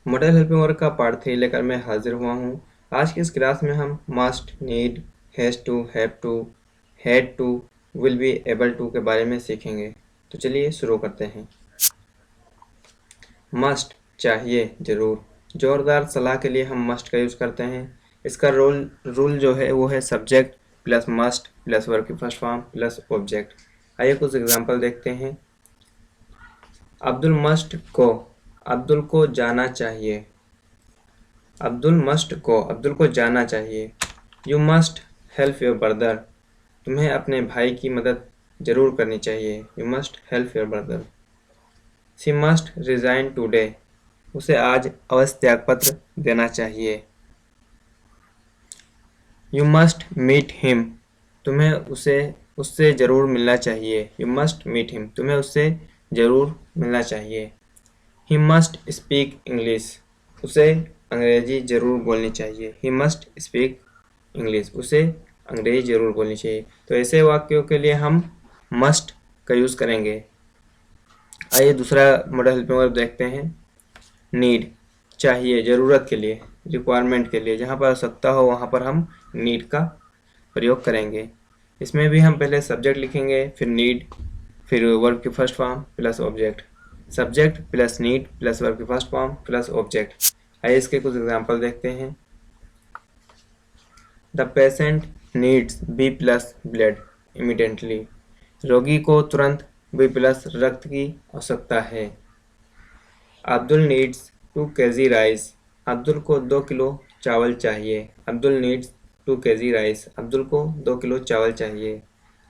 Model helping work का part 3 लेकर मैं हाजिर हुआ हूँ। आज की इस क्लास में हम must, need, has to, have to, had to, will be, able to के बारे में सीखेंगे। तो चलिए शुरू करते हैं। मस्ट चाहिए, ज़रूर। जोरदार सलाह के लिए हम मस्ट का यूज़ करते हैं। इसका रूल जो है वो है subject plus must plus verb की फर्स्ट फॉर्म प्लस ऑब्जेक्ट। आइए कुछ एग्जांपल देखते हैं। अब्दुल को जाना चाहिए। अब्दुल को जाना चाहिए। You must help your brother. तुम्हें अपने भाई की मदद जरूर करनी चाहिए। You must help your brother. She must resign today. उसे आज अवश्य त्यागपत्र देना चाहिए। You must meet him. तुम्हें उससे ज़रूर मिलना चाहिए। You must meet him. तुम्हें उससे ज़रूर मिलना चाहिए। He must speak English. उसे अंग्रेजी ज़रूर बोलनी चाहिए। He must speak English. उसे अंग्रेजी ज़रूर बोलनी चाहिए। तो ऐसे वाक्यों के लिए हम मस्ट का यूज़ करेंगे। आइए दूसरा मॉडल हेल्पिंग वर्ब देखते हैं। नीड चाहिए, ज़रूरत के लिए, रिक्वायरमेंट के लिए। जहाँ पर आवश्यकता हो वहाँ पर हम नीड का प्रयोग करेंगे। इसमें भी हम पहले सब्जेक्ट लिखेंगे, फिर नीड, फिर वर्ब की first form plus object. Subject plus need plus verb की फर्स्ट फॉर्म प्लस ऑब्जेक्ट। आइए इसके कुछ एग्जांपल देखते हैं। The patient needs B plus blood immediately. रोगी को तुरंत बी प्लस रक्त की आवश्यकता है। Abdul needs 2 kg rice. Abdul को 2 किलो चावल चाहिए। Abdul needs 2 kg rice. Abdul को 2 किलो चावल चाहिए।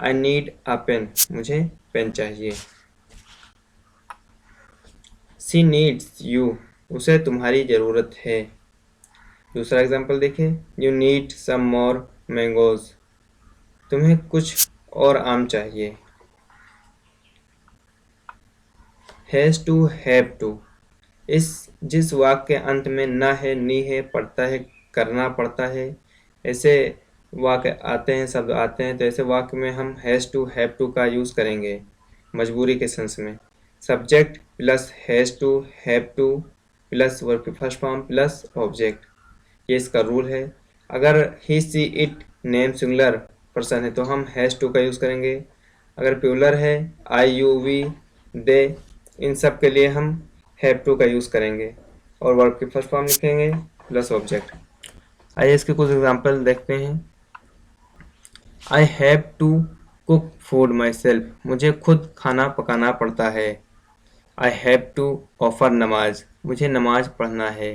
I need a pen. मुझे पेन चाहिए। She needs you. उसे तुम्हारी ज़रूरत है। दूसरा एग्जाम्पल देखिए। You need some more mangoes. तुम्हें कुछ और आम चाहिए। Has to, have to. जिस वाक्य के अंत में न है, नी है, पढ़ता है, करना पड़ता है, ऐसे वाक्य आते हैं, शब्द आते हैं, तो ऐसे वाक्य में हम हैज़ टू, हैव टू का यूज़ करेंगे मजबूरी के सेंस में। Subject plus has to, have to plus verb की फर्स्ट फॉर्म प्लस ऑब्जेक्ट। ये इसका रूल है। अगर he, she, it name singular person है तो हम हैज़ टू का यूज़ करेंगे। अगर प्लूरल है, आई, यू, वी, दे, इन सब के लिए हम हैव टू का यूज़ करेंगे और वर्ब की फर्स्ट फॉर्म लिखेंगे प्लस ऑब्जेक्ट। आइए इसके कुछ एग्जांपल देखते हैं। I have to cook food myself. मुझे खुद खाना पकाना पड़ता है। आई हैव टू ऑफर नमाज। मुझे नमाज पढ़ना है।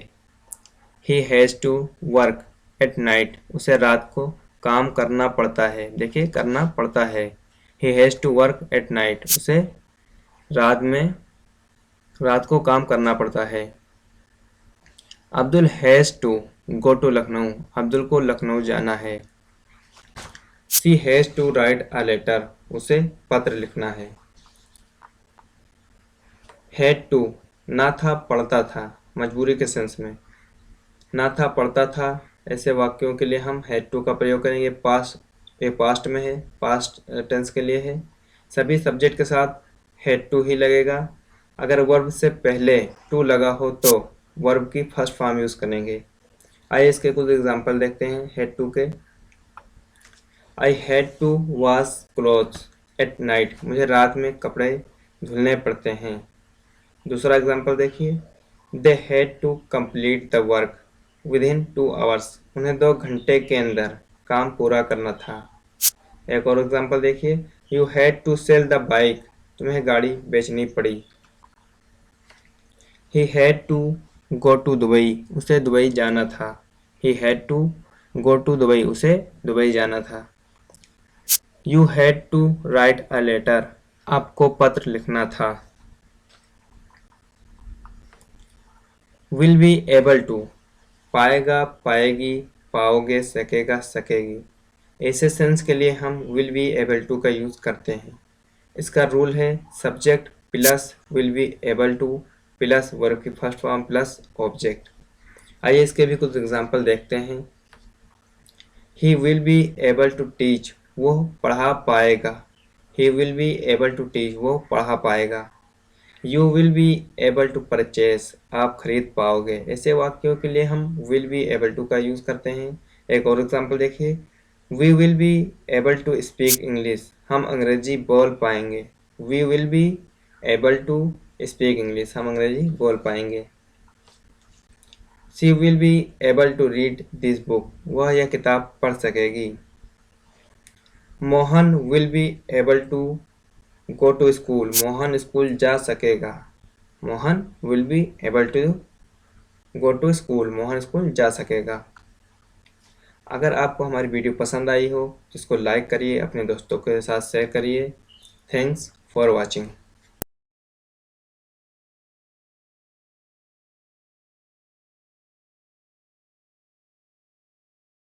He has to work at night. उसे रात को काम करना पड़ता है। देखिए, करना पड़ता है। He has to work at night. उसे रात को काम करना पड़ता है। Abdul has to go to Lucknow. Abdul को लखनऊ जाना है। She has to write a letter. उसे पत्र लिखना है। हैड टू ना था, पढ़ता था, मजबूरी के सेंस में। ना था, पढ़ता था, ऐसे वाक्यों के लिए हम हैड टू का प्रयोग करेंगे। ये पास्ट में है, पास्ट टेंस के लिए है। सभी सब्जेक्ट के साथ हैड टू ही लगेगा। अगर वर्ब से पहले टू लगा हो तो वर्ब की फर्स्ट फॉर्म यूज़ करेंगे। आइए इसके कुछ एग्जांपल देखते हैं हैड टू के। I had to wash clothes at night. मुझे रात में कपड़े धुलने पड़ते हैं। दूसरा एग्जांपल देखिए। They had to complete the work within 2 hours. उन्हें 2 घंटे के अंदर काम पूरा करना था। एक और एग्जांपल देखिए। You had to sell the bike. तुम्हें गाड़ी बेचनी पड़ी। He had to go to Dubai. उसे दुबई जाना था। He had to go to Dubai. उसे दुबई जाना था। You had to write a letter. आपको पत्र लिखना था। विल बी एबल टू, पाएगा, पाएगी, पाओगे, सकेगा, सकेगी। ऐसे सेंस के लिए हम विल बी एबल टू का यूज़ करते हैं। इसका रूल है subject plus will be able to plus verb की फर्स्ट फॉर्म प्लस ऑब्जेक्ट। आइए इसके भी कुछ एग्जांपल देखते हैं। He will be able to teach. वो पढ़ा पाएगा। He will be able to teach. वो पढ़ा पाएगा। You will be able to purchase, आप खरीद पाओगे। ऐसे वाक्यों के लिए हम विल बी एबल टू का यूज़ करते हैं। एक और एग्जांपल देखिए, we will be able to speak English, हम अंग्रेजी बोल पाएंगे। We will be able to speak English, हम अंग्रेजी बोल पाएंगे। She will be able to read this book, वह यह किताब पढ़ सकेगी। Mohan will be able to go to school, Mohan school जा सकेगा। Mohan will be able to go to school, Mohan school जा सकेगा। अगर आपको हमारी वीडियो पसंद आई हो तो इसको लाइक करिए, अपने दोस्तों के साथ शेयर करिए। Thanks for watching.